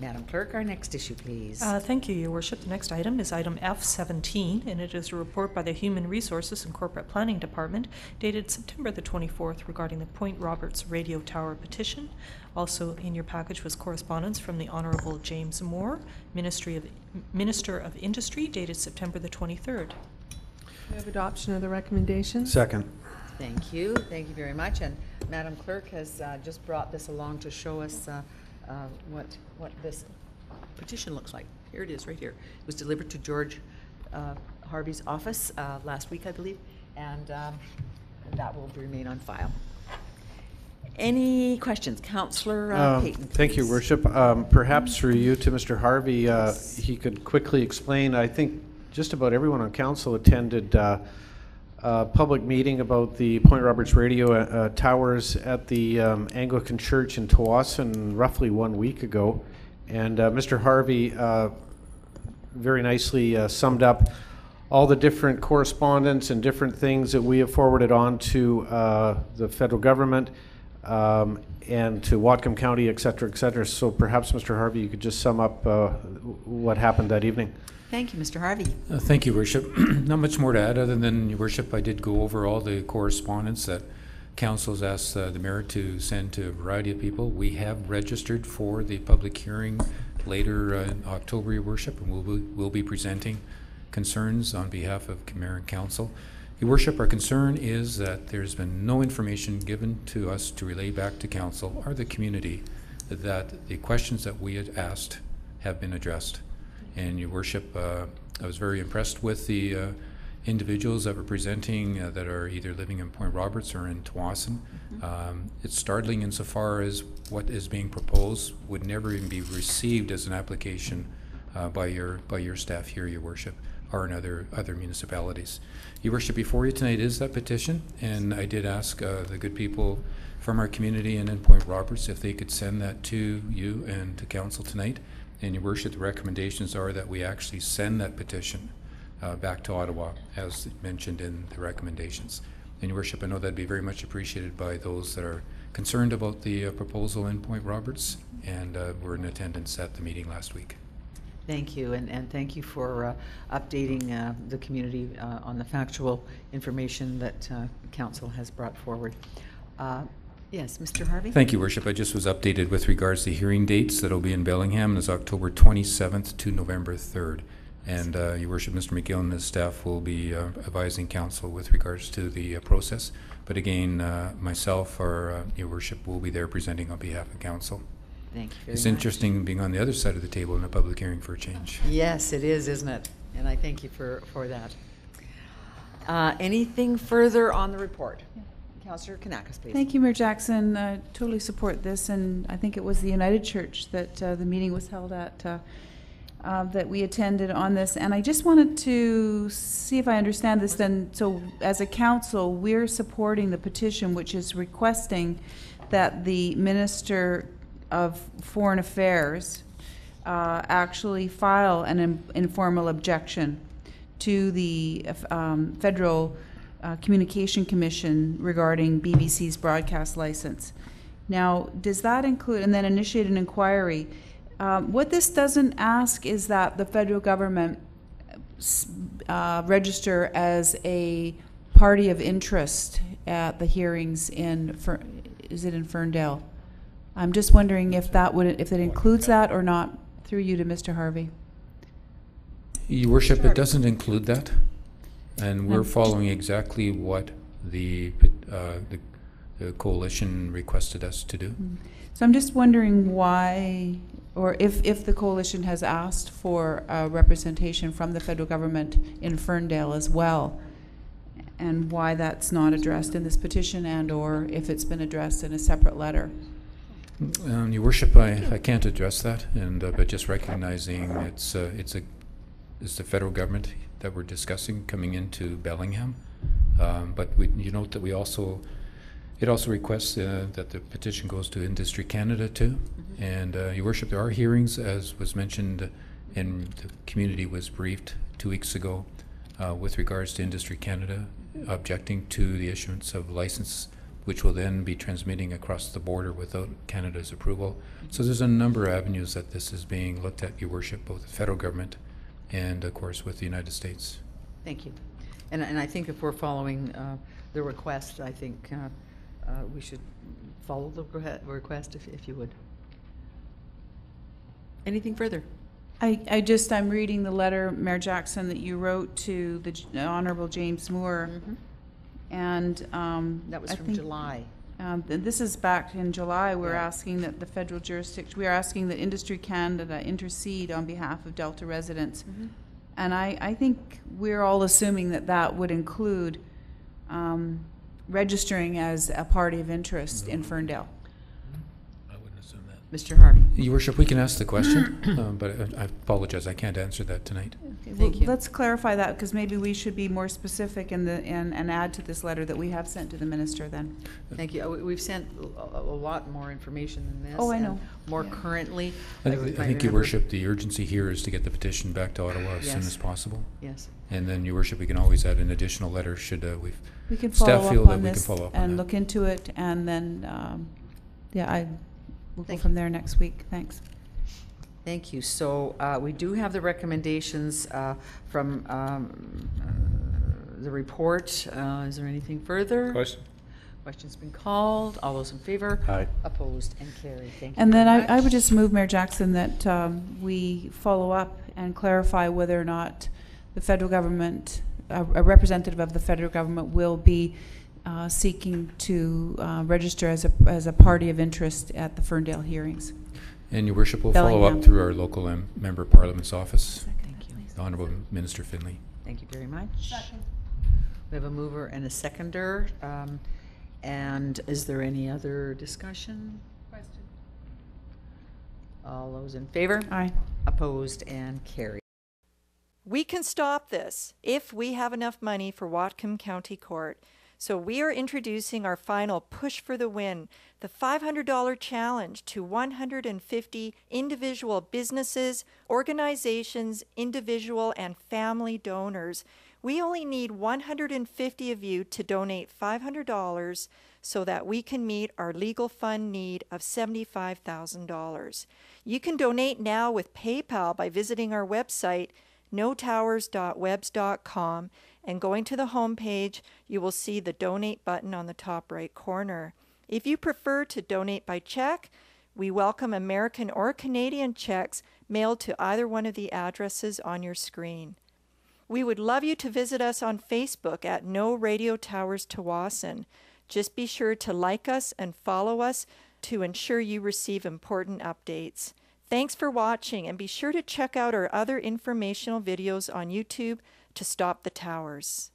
Madam Clerk, our next issue, please. Thank you, Your Worship. The next item is item F17, and it is a report by the Human Resources and Corporate Planning Department dated September the 24th regarding the Point Roberts radio tower petition. Also in your package was correspondence from the Honourable James Moore, Minister of Industry, dated September the 23rd. We have adoption of the recommendation. Second. Thank you. Thank you very much. And Madam Clerk has just brought this along to show us what this petition looks like. Here it is, right here. It was delivered to George Harvey's office last week, I believe, and that will remain on file. Any questions? Councillor Payton. Thank you, Worship. Perhaps through you to Mr. Harvey, he could quickly explain. I think just about everyone on council attended a public meeting about the Point Roberts radio towers at the Anglican Church in Tawasin roughly 1 week ago. And Mr. Harvey very nicely summed up all the different correspondence and different things that we have forwarded on to the federal government and to Whatcom County, et cetera, et cetera. So perhaps, Mr. Harvey, you could just sum up what happened that evening. Thank you, Mr. Harvey. Thank you, Worship. Not much more to add other than, Your Worship, I did go over all the correspondence that Council's asked the Mayor to send to a variety of people. We have registered for the public hearing later in October, Your Worship, and we'll be presenting concerns on behalf of Mayor and Council. Your Worship, our concern is that there's been no information given to us to relay back to Council or the community that the questions that we had asked have been addressed. And Your Worship, I was very impressed with the individuals that were presenting that are either living in Point Roberts or in Tawasin. It's startling insofar as what is being proposed would never even be received as an application by your staff here, Your Worship, or in other municipalities. Your Worship, before you tonight is that petition, and I did ask the good people from our community and in Point Roberts if they could send that to you and to Council tonight. And Your Worship, the recommendations are that we actually send that petition back to Ottawa, as mentioned in the recommendations. And Your Worship, I know that'd be very much appreciated by those that are concerned about the proposal in Point Roberts and were in attendance at the meeting last week. Thank you, and thank you for updating the community on the factual information that Council has brought forward. Yes, Mr. Harvey? Thank you, Worship. I just was updated with regards to hearing dates that will be in Bellingham. It's October 27th to November 3rd. And Your Worship, Mr. McGill and his staff will be advising Council with regards to the process. But again, myself or Your Worship will be there presenting on behalf of Council. Thank you very much. It's interesting being on the other side of the table in a public hearing for a change. Yes, it is, isn't it? And I thank you for that. Anything further on the report? Yeah. Councillor Kanakis, please. Thank you, Mayor Jackson. I totally support this, and I think it was the United Church that the meeting was held at that we attended on this. And I just wanted to see if I understand this then. So as a council, we're supporting the petition, which is requesting that the Minister of Foreign Affairs actually file an informal objection to the Federal Communication Commission regarding BBC's broadcast license. Now, does that include, and then initiate an inquiry? What this doesn't ask is that the federal government register as a party of interest at the hearings in, is it in Ferndale? I'm just wondering if that would, if it includes that or not, through you to Mr. Harvey. Your Worship, it doesn't include that. And we're following exactly what the coalition requested us to do. So I'm just wondering why, or if the coalition has asked for representation from the federal government in Ferndale as well, and why that's not addressed in this petition, and or if it's been addressed in a separate letter. Your Worship, I can't address that, and but just recognizing it's the federal government that we're discussing coming into Bellingham, but you note that it also requests that the petition goes to Industry Canada too. And Your Worship, there are hearings, as was mentioned, and the community was briefed 2 weeks ago with regards to Industry Canada objecting to the issuance of license which will then be transmitting across the border without Canada's approval. So there's a number of avenues that this is being looked at, Your Worship, both the federal government and, of course, with the United States. Thank you. And I think if we're following the request, I think we should follow the request if you would. Anything further? I'm reading the letter, Mayor Jackson, that you wrote to the Honorable James Moore. And That was I from think, July. This is back in July. We're Yeah. asking that the federal jurisdiction, we are asking that Industry Canada intercede on behalf of Delta residents. And I think we're all assuming that that would include registering as a party of interest in Ferndale. I wouldn't assume that. Mr. Harvey? Your Worship, we can ask the question, but I apologize, I can't answer that tonight. Okay, Thank well, you. let's clarify that, because maybe we should be more specific and add to this letter that we have sent to the minister then. Thank you. We've sent a lot more information than this. Oh, I and know. More Yeah. currently. I think, Your Worship, the urgency here is to get the petition back to Ottawa as soon Yes. as possible. Yes. And then, Your Worship, we can always add an additional letter should We can staff follow feel up that on we can this follow up on and that. look into it, and then, we'll go Thank from you. there next week. Thanks. Thank you. So we do have the recommendations from the report. Is there anything further? Question? Question's been called. All those in favor? Aye. Opposed and carried. Thank you And then very I would much. just move, Mayor Jackson, that we follow up and clarify whether or not the federal government, a representative of the federal government will be seeking to register as a party of interest at the Ferndale hearings. And, Your Worship, we'll follow Bellingham. up through our local Member of Parliament's office, Thank you. the Honourable Minister Finley. Thank you very much. We have a mover and a seconder. And is there any other discussion? Question. All those in favor? Aye. Opposed and carried. We can stop this if we have enough money for Whatcom County Court. So we are introducing our final Push for the Win, the $500 challenge to 150 individual businesses, organizations, individual and family donors. We only need 150 of you to donate $500 so that we can meet our legal fund need of $75,000. You can donate now with PayPal by visiting our website, notowers.webs.com, and going to the home page, you will see the donate button on the top right corner. If you prefer to donate by check, we welcome American or Canadian checks mailed to either one of the addresses on your screen. We would love you to visit us on Facebook at No Radio Towers Tawasin. Just be sure to like us and follow us to ensure you receive important updates. Thanks for watching, and be sure to check out our other informational videos on YouTube to stop the towers.